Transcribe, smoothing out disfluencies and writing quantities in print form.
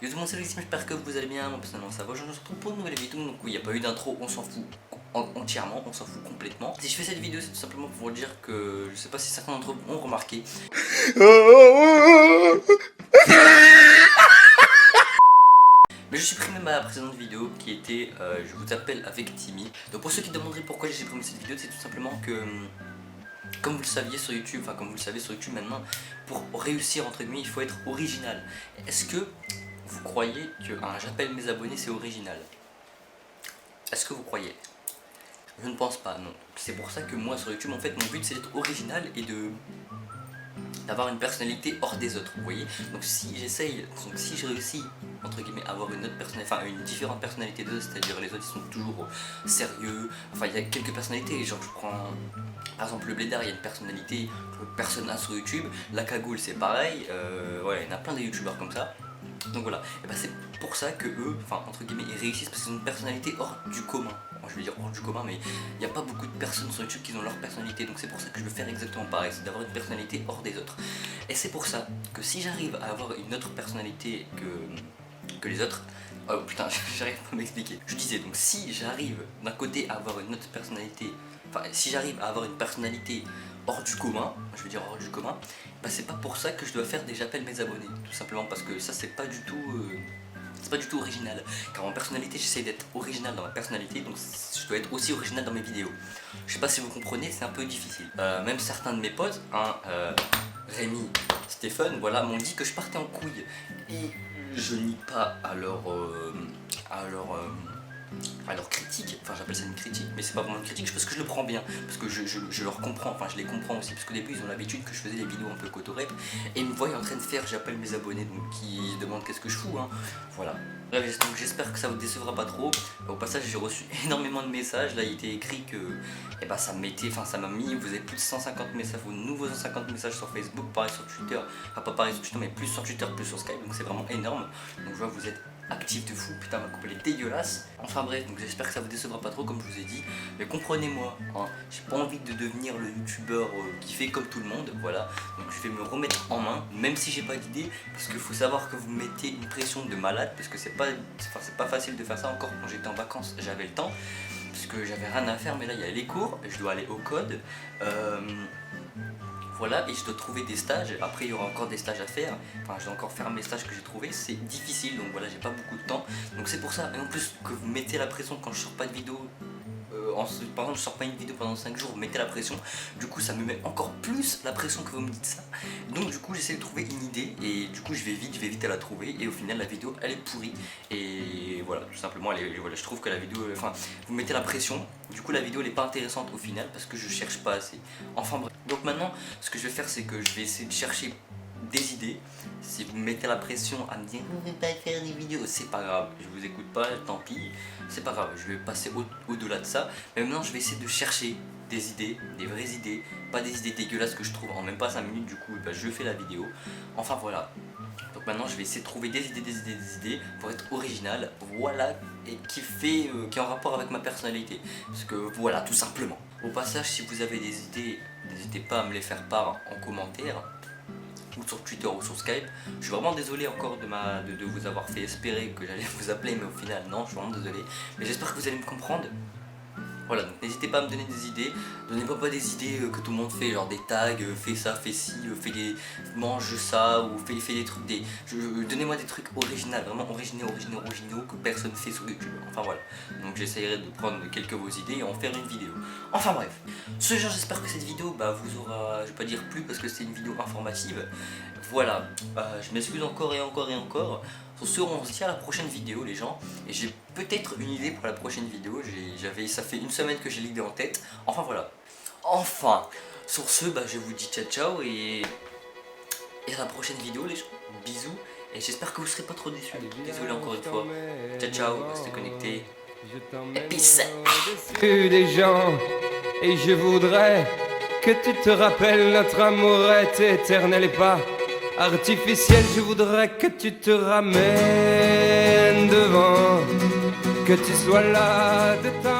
Yo tout le monde, salut, j'espère que vous allez bien. Moi personnellement ça va, je me retrouve pour une nouvelle vidéo. Donc oui, il n'y a pas eu d'intro, on s'en fout entièrement, on s'en fout complètement. Si je fais cette vidéo, c'est tout simplement pour vous dire que je sais pas si certains d'entre vous ont remarqué. Mais je supprimé ma précédente vidéo qui était je vous appelle avec Timmy. Donc pour ceux qui demanderaient pourquoi j'ai supprimé cette vidéo, c'est tout simplement que comme vous le saviez sur YouTube, enfin comme vous le savez sur YouTube maintenant, pour réussir entre guillemets il faut être original. Est-ce que vous croyez que j'appelle mes abonnés c'est original? Est-ce que vous croyez? Je ne pense pas, non. C'est pour ça que moi sur YouTube en fait mon but c'est d'être original et d'avoir une personnalité hors des autres, vous voyez. Donc si j'essaye, donc si je réussis entre guillemets à avoir une autre personnalité, enfin une différente personnalité d'eux, c'est-à-dire les autres ils sont toujours sérieux, enfin il y a quelques personnalités, genre je prends par exemple le Blédard, il y a une personnalité que personne n'a sur YouTube, la Cagoule c'est pareil, ouais, il y en a plein de youtubeurs comme ça. Donc voilà, et bah c'est pour ça que eux, enfin entre guillemets, ils réussissent parce qu'ils ont une personnalité hors du commun. Je veux dire hors du commun, mais il n'y a pas beaucoup de personnes sur YouTube qui ont leur personnalité, donc c'est pour ça que je veux faire exactement pareil, c'est d'avoir une personnalité hors des autres. Et c'est pour ça que si j'arrive à avoir une autre personnalité que les autres, oh putain, j'arrive pas à m'expliquer. Je disais donc si j'arrive d'un côté à avoir une autre personnalité, enfin si j'arrive à avoir une personnalité hors du commun, je veux dire hors du commun, bah c'est pas pour ça que je dois faire des j'appelle mes abonnés, tout simplement parce que ça c'est pas du tout original, car en personnalité j'essaie d'être original dans ma personnalité, donc je dois être aussi original dans mes vidéos. Je sais pas si vous comprenez, c'est un peu difficile. Même certains de mes potes, Rémi, Stéphane, voilà, m'ont dit que je partais en couille, et je nie pas à leur critique, enfin j'appelle ça une critique, mais c'est pas vraiment une critique parce que je le prends bien, parce que je leur comprends, enfin je les comprends aussi, parce qu'au début ils ont l'habitude que je faisais des vidéos un peu cotorep, et ils me voient en train de faire j'appelle mes abonnés, donc ils se demandent qu'est-ce que je fous, voilà. Bref, donc j'espère que ça vous décevra pas trop. Au passage j'ai reçu énormément de messages, là il était écrit que ça mettait, enfin ça m'a mis, vous avez plus de 150 messages, vos nouveaux 150 messages sur Facebook, pareil sur Twitter, enfin pas pareil sur Twitter mais plus sur Twitter, plus sur Skype, donc c'est vraiment énorme, donc je vois que vous êtes actif de fou, putain ma coupe elle est dégueulasse. Enfin bref, donc j'espère que ça vous décevra pas trop comme je vous ai dit, mais comprenez-moi, j'ai pas envie de devenir le youtubeur qui fait comme tout le monde, voilà, donc je vais me remettre en main, même si j'ai pas d'idée, parce qu'il faut savoir que vous mettez une pression de malade, parce que c'est pas facile de faire ça, encore quand j'étais en vacances j'avais le temps, parce que j'avais rien à faire, mais là il y a les cours, je dois aller au code, voilà, et je dois trouver des stages, après il y aura encore des stages à faire, enfin je dois encore faire mes stages que j'ai trouvés, c'est difficile, donc voilà, j'ai pas beaucoup de temps, donc c'est pour ça, et en plus que vous mettez la pression quand je sors pas de vidéo, par exemple je sors pas une vidéo pendant 5 jours, vous mettez la pression, du coup ça me met encore plus la pression que vous me dites ça, donc du coup j'essaie de trouver une idée, et du coup je vais vite à la trouver, et au final la vidéo elle est pourrie, et voilà, tout simplement, voilà, je trouve que la vidéo, enfin vous mettez la pression, du coup la vidéo elle est pas intéressante au final, parce que je cherche pas assez, enfin bref. Donc maintenant ce que je vais faire c'est que je vais essayer de chercher des idées. Si vous me mettez la pression à me dire vous ne pouvez pas faire des vidéos, c'est pas grave, je vous écoute pas, tant pis, c'est pas grave, je vais passer au-delà de ça. Mais maintenant je vais essayer de chercher des idées, des vraies idées, pas des idées dégueulasses que je trouve en même pas 5 minutes, du coup je fais la vidéo. Enfin voilà. Donc maintenant je vais essayer de trouver des idées pour être original, voilà, et qui est en rapport avec ma personnalité. Parce que voilà, tout simplement. Au passage, si vous avez des idées, n'hésitez pas à me les faire part en commentaire, ou sur Twitter ou sur Skype. Je suis vraiment désolé encore de vous avoir fait espérer que j'allais vous appeler, mais au final non, je suis vraiment désolé. Mais j'espère que vous allez me comprendre. Voilà, donc n'hésitez pas à me donner des idées, donnez-moi pas des idées que tout le monde fait, genre des tags, fais ça, fais ci, mange ça, ou fais des trucs, donnez-moi des trucs originaux, vraiment originaux, que personne fait sur YouTube, enfin voilà. Donc j'essaierai de prendre quelques de vos idées et en faire une vidéo. Enfin bref, ce genre j'espère que cette vidéo vous aura, je vais pas dire plu parce que c'est une vidéo informative. Voilà, je m'excuse encore et encore. Sur ce, on se dit à la prochaine vidéo les gens, et j'ai peut-être une idée pour la prochaine vidéo, ça fait une semaine que j'ai l'idée en tête, enfin voilà. Enfin, sur ce, je vous dis ciao ciao et à la prochaine vidéo les gens, bisous, et j'espère que vous serez pas trop déçus, désolé encore une fois, ciao ciao, restez connectés, et peace. Des gens, et je voudrais que tu te rappelles, notre amour est éternel et pas artificiel. Je voudrais que tu te ramènes devant, que tu sois là de temps